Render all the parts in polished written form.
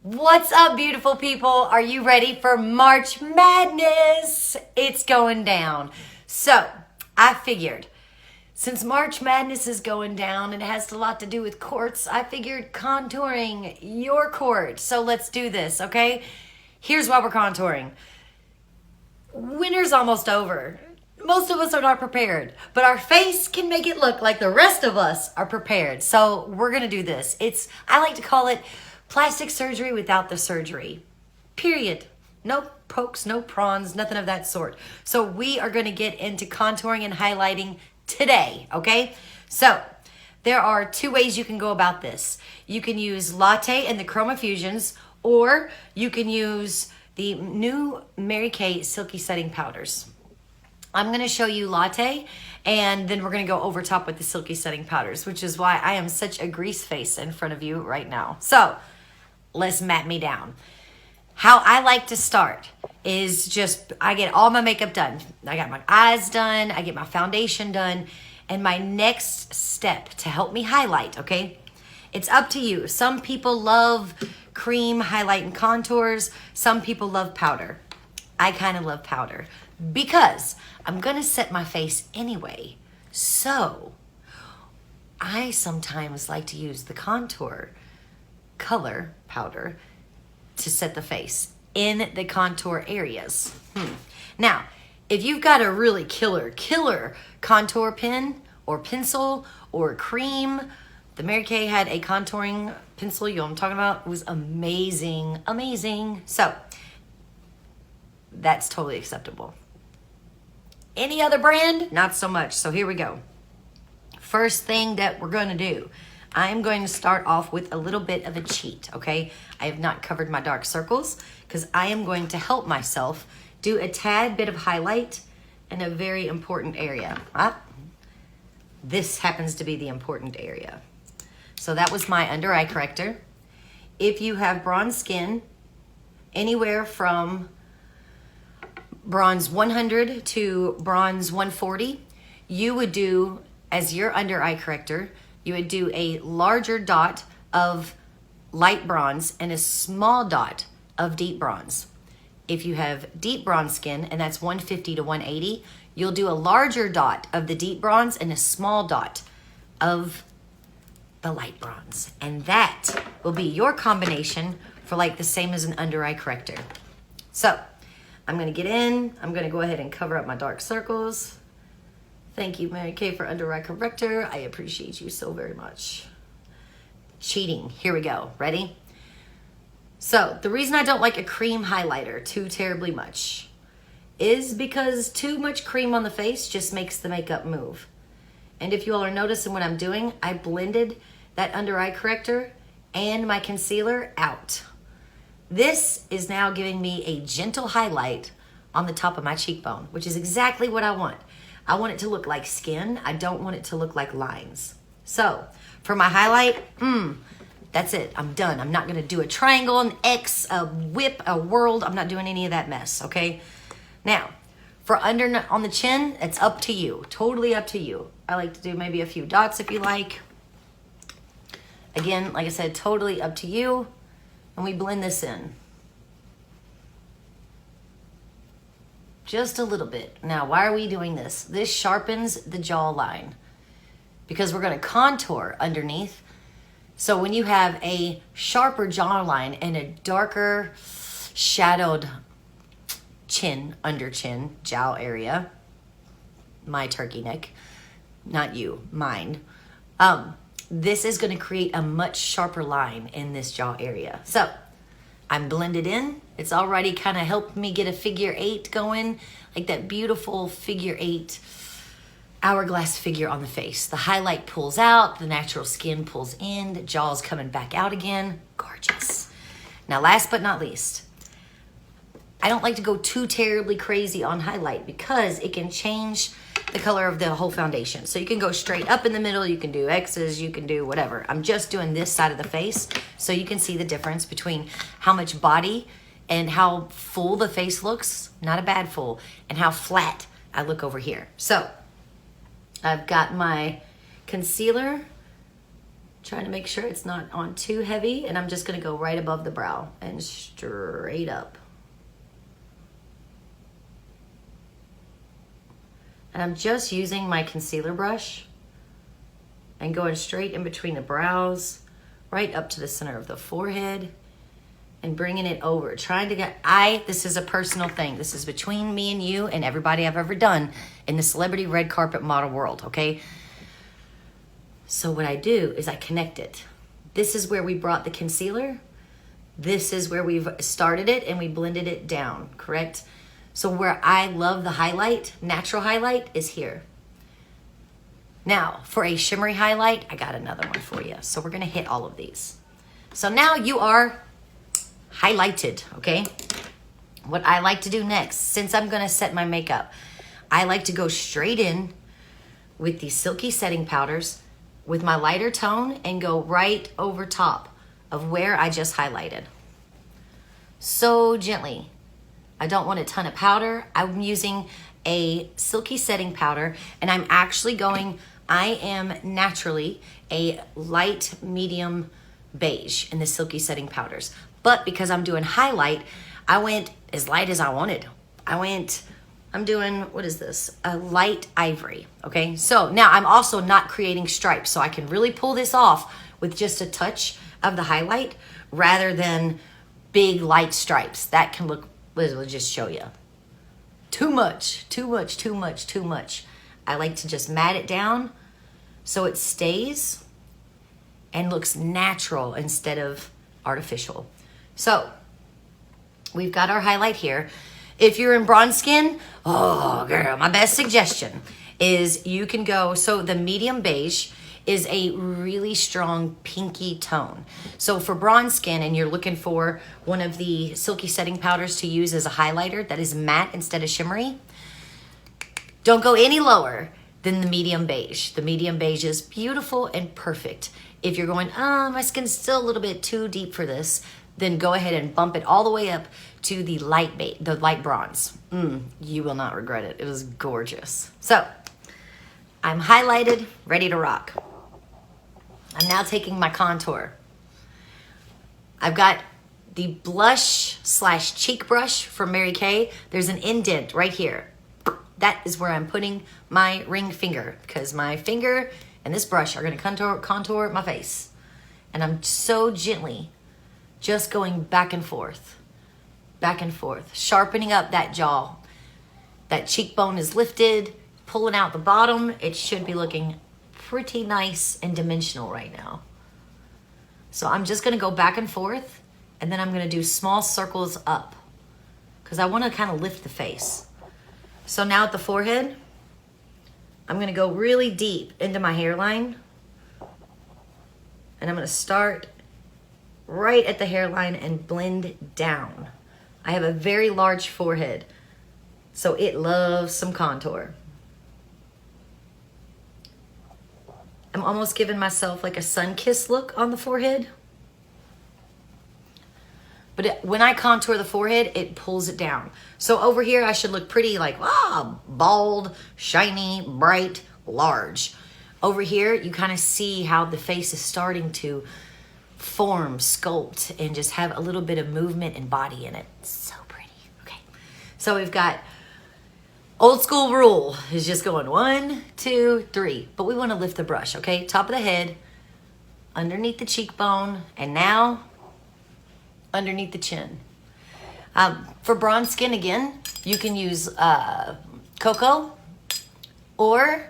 What's up, beautiful people? Are you ready for March Madness? It's going down. So, I figured, since March Madness is going down and it has a lot to do with courts, I figured contouring your court. So let's do this, okay? Here's why we're contouring. Winter's almost over. Most of us are not prepared, but our face can make it look like the rest of us are prepared. So we're gonna do this. I like to call it plastic surgery without the surgery. Period. No pokes, no prawns, nothing of that sort. So we are gonna get into contouring and highlighting today, okay? So there are two ways you can go about this. You can use Latte and the Chroma Fusions, or you can use the new Mary Kay Silky Setting Powders. I'm gonna show you Latte, and then we're gonna go over top with the Silky Setting Powders, which is why I am such a grease face in front of you right now. So let's mat me down. How I like to start is I get all my makeup done. I got my eyes done, I get my foundation done, and my next step to help me highlight, okay? It's up to you. Some people love cream highlight and contours. Some people love powder. I kind of love powder because I'm gonna set my face anyway. So I sometimes like to use the contour color powder to set the face in the contour areas. Now, if you've got a really killer contour pen or pencil or cream, the Mary Kay had a contouring pencil, you know what I'm talking about? It was amazing, amazing. So that's totally acceptable. Any other brand? Not so much. So here we go. First thing that we're gonna do, I'm going to start off with a little bit of a cheat, okay? I have not covered my dark circles because I am going to help myself do a tad bit of highlight in a very important area. This happens to be the important area. So that was my under eye corrector. If you have bronze skin, anywhere from bronze 100 to bronze 140, you would do, as your under eye corrector, you would do a larger dot of light bronze and a small dot of deep bronze. If you have deep bronze skin, and that's 150 to 180, you'll do a larger dot of the deep bronze and a small dot of the light bronze. And that will be your combination for like the same as an under eye corrector. So I'm gonna get in, I'm gonna go ahead and cover up my dark circles. Thank you, Mary Kay, for under eye corrector. I appreciate you so very much. Cheating, here we go, ready? So the reason I don't like a cream highlighter too terribly much is because too much cream on the face just makes the makeup move. And if you all are noticing what I'm doing, I blended that under eye corrector and my concealer out. This is now giving me a gentle highlight on the top of my cheekbone, which is exactly what I want. I want it to look like skin. I don't want it to look like lines. So for my highlight, that's it. I'm done. I'm not gonna do a triangle, an X, a whip, a world. I'm not doing any of that mess, okay? Now, for under on the chin, it's up to you. Totally up to you. I like to do maybe a few dots if you like. Again, like I said, totally up to you. And we blend this in. Just a little bit. Now, why are we doing this? This sharpens the jawline because we're gonna contour underneath. So when you have a sharper jawline and a darker shadowed chin, under chin, jowl area, my turkey neck, not you, mine. This is gonna create a much sharper line in this jaw area. So I'm blended in. It's already kind of helped me get a figure 8 going, like that beautiful figure 8 hourglass figure on the face. The highlight pulls out, the natural skin pulls in, the jaw's coming back out again. Gorgeous. Now, last but not least, I don't like to go too terribly crazy on highlight because it can change the color of the whole foundation. So you can go straight up in the middle, you can do X's, you can do whatever. I'm just doing this side of the face so you can see the difference between how much body and how full the face looks, not a bad full, and how flat I look over here. So I've got my concealer Trying to make sure it's not on too heavy, and I'm just gonna go right above the brow and straight up. And I'm just using my concealer brush and going straight in between the brows, right up to the center of the forehead, and bringing it over. Trying to get, this is a personal thing. This is between me and you and everybody I've ever done in the celebrity red carpet model world, okay? So what I do is I connect it. This is where we brought the concealer. This is where we've started it and we blended it down, correct? So where I love the highlight, natural highlight, is here. Now, for a shimmery highlight, I got another one for you. So we're gonna hit all of these. So now you are highlighted, okay? What I like to do next, since I'm gonna set my makeup, I like to go straight in with these silky setting powders with my lighter tone and go right over top of where I just highlighted. So gently. I don't want a ton of powder. I'm using a silky setting powder, and I'm actually going, I am naturally a light medium beige in the silky setting powders. But because I'm doing highlight, I went as light as I wanted. I'm doing, what is this? A light ivory, okay? So now I'm also not creating stripes, so I can really pull this off with just a touch of the highlight rather than big light stripes. That can look, we'll just show you. Too much. I like to just mat it down so it stays and looks natural instead of artificial. So we've got our highlight here. If you're in bronze skin, oh girl, my best suggestion is you can go, so the medium beige is a really strong pinky tone. So for bronze skin and you're looking for one of the silky setting powders to use as a highlighter that is matte instead of shimmery, don't go any lower than the medium beige. The medium beige is beautiful and perfect. If you're going, my skin's still a little bit too deep for this, then go ahead and bump it all the way up to the light bronze. You will not regret it. It was gorgeous. So I'm highlighted, ready to rock. I'm now taking my contour. I've got the blush / cheek brush from Mary Kay. There's an indent right here. That is where I'm putting my ring finger, because my finger and this brush are gonna contour my face. And I'm so gently just going back and forth, sharpening up that jaw. That cheekbone is lifted, pulling out the bottom. It should be looking pretty nice and dimensional right now. So I'm just gonna go back and forth, and then I'm gonna do small circles up because I wanna kind of lift the face. So now at the forehead, I'm gonna go really deep into my hairline, and I'm gonna start right at the hairline and blend down. I have a very large forehead, so it loves some contour. I'm almost giving myself like a sun-kissed look on the forehead. But when I contour the forehead, it pulls it down. So over here, I should look pretty like, bald, shiny, bright, large. Over here, you kind of see how the face is starting to form, sculpt, and just have a little bit of movement and body in it. It's so pretty. Okay. So we've got old school rule is just going 1, 2, 3. But we want to lift the brush, okay? Top of the head, underneath the cheekbone, and now underneath the chin. For bronze skin, again, you can use cocoa or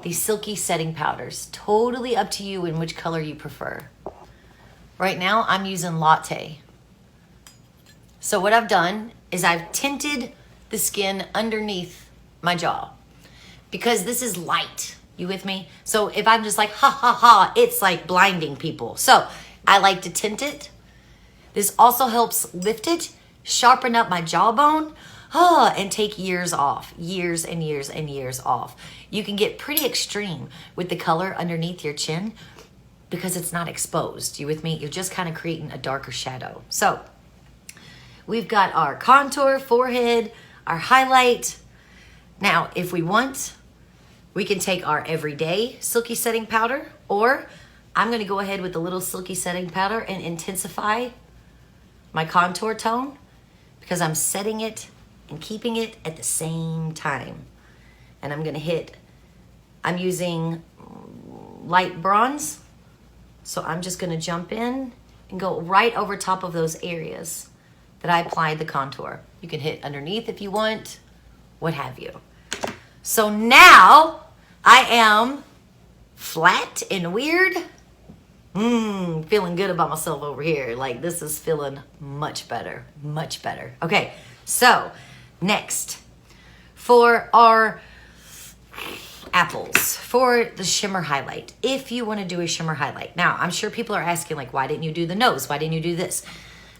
these silky setting powders. Totally up to you in which color you prefer. Right now, I'm using Latte. So what I've done is I've tinted the skin underneath my jaw because this is light. You with me? So if I'm just like, it's like blinding people. So I like to tint it. This also helps lift it, sharpen up my jawbone, and take years off, years and years and years off. You can get pretty extreme with the color underneath your chin because it's not exposed. You with me? You're just kind of creating a darker shadow. So we've got our contour, forehead, our highlight. Now, if we want, we can take our everyday silky setting powder, or I'm going to go ahead with the little silky setting powder and intensify my contour tone because I'm setting it and keeping it at the same time. And I'm going to hit, I'm using light bronze. So I'm just going to jump in and go right over top of those areas that I applied the contour. You can hit underneath if you want, what have you. So now I am flat and weird. Feeling good about myself over here. Like this is feeling much better, much better. Okay, so next for our apples, for the shimmer highlight, if you want to do a shimmer highlight. Now, I'm sure people are asking like, why didn't you do the nose? Why didn't you do this?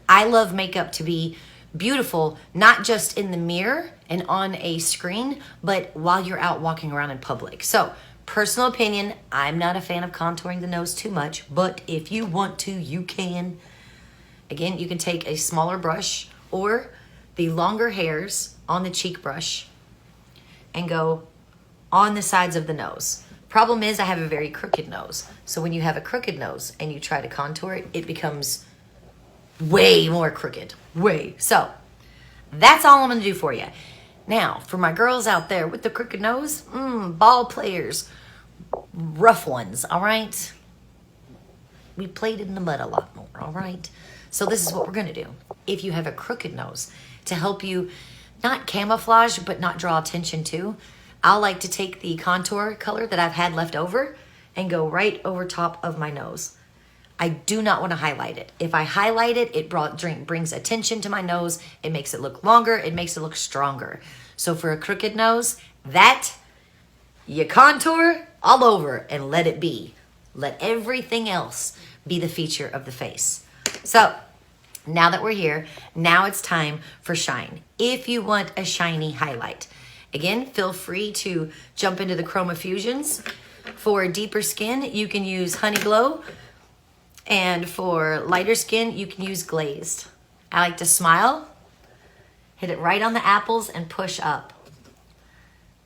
I love makeup to be beautiful, not just in the mirror and on a screen, but while you're out walking around in public. So personal opinion, I'm not a fan of contouring the nose too much, but if you want to, you can. Again, you can take a smaller brush or the longer hairs on the cheek brush and go on the sides of the nose. Problem is I have a very crooked nose. So when you have a crooked nose and you try to contour it, it becomes way more crooked, way. So that's all I'm gonna do for you. Now, for my girls out there with the crooked nose, ball players, rough ones, all right? We played in the mud a lot more, all right? So this is what we're gonna do. If you have a crooked nose, to help you not camouflage, but not draw attention to, I'll like to take the contour color that I've had left over and go right over top of my nose. I do not want to highlight it. If I highlight it, it brings attention to my nose. It makes it look longer. It makes it look stronger. So for a crooked nose, that you contour all over and let it be. Let everything else be the feature of the face. So now that we're here, now it's time for shine. If you want a shiny highlight, again, feel free to jump into the Chroma Fusions. For deeper skin, you can use Honey Glow. And for lighter skin, you can use glazed. I like to smile, hit it right on the apples and push up.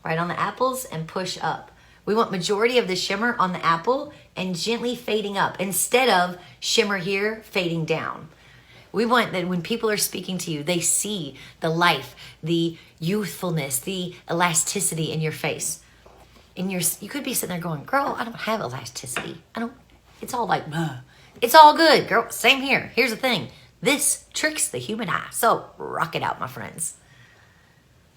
Right on the apples and push up. We want majority of the shimmer on the apple and gently fading up instead of shimmer here, fading down. We want that when people are speaking to you, they see the life, the youthfulness, the elasticity in your face. You could be sitting there going, girl, I don't have elasticity. It's all like, it's all good, girl. Same here. Here's the thing. This tricks the human eye. So rock it out, my friends.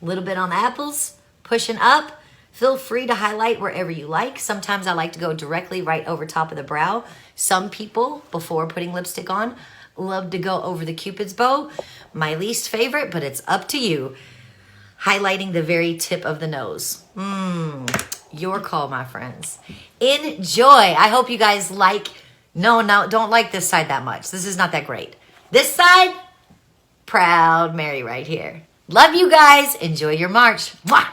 A little bit on the apples, pushing up. Feel free to highlight wherever you like. Sometimes I like to go directly right over top of the brow. Some people, before putting lipstick on, love to go over the Cupid's bow. My least favorite, but it's up to you. Highlighting the very tip of the nose. Your call, my friends. Enjoy. I hope you guys like. No, don't like this side that much. This is not that great. This side, proud Mary right here. Love you guys. Enjoy your March. Mwah!